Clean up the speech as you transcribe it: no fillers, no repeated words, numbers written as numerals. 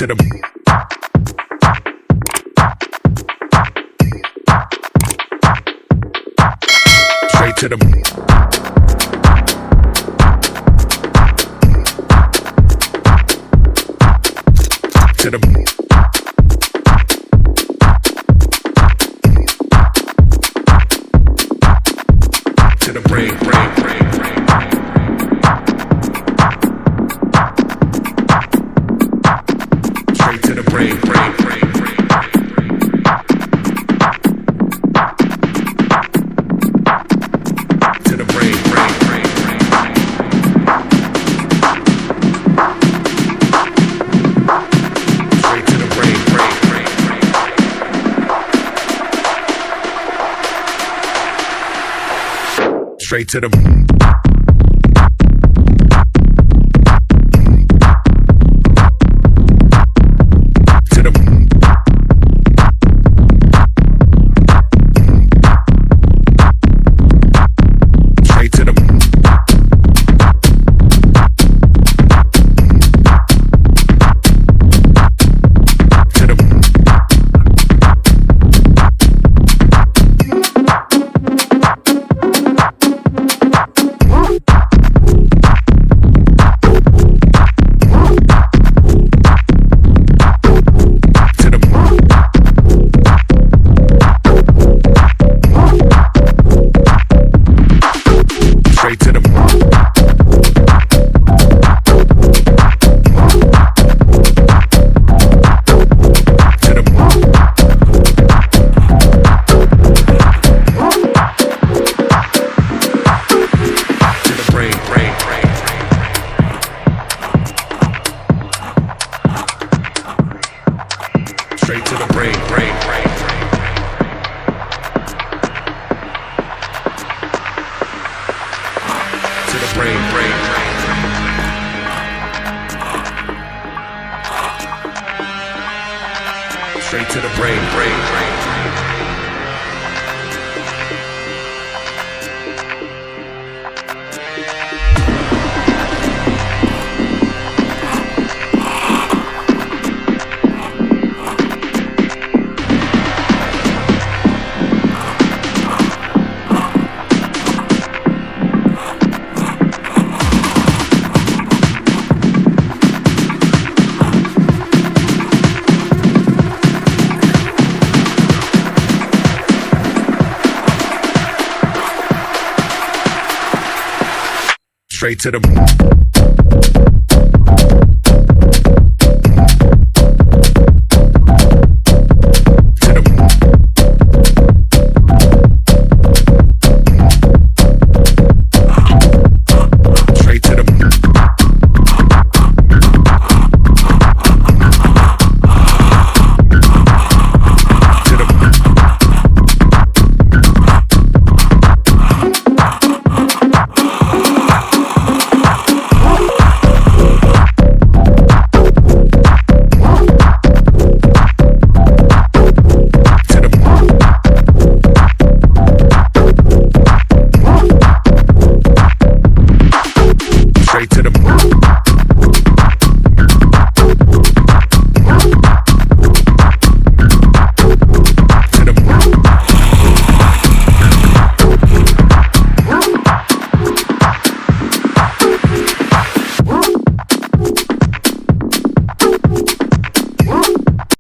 to the straight to the to the to the brain, brain, brain, brain. Straight to the brain, brain, brain, brain. To the brain, brain, brain, brain. Straight to the brain, brain, brain, brain. Straight to the straight to the brain, brain, brain, brain. To the brain, brain, brain, brain. Straight to the brain, brain, brain, brain. Straight to the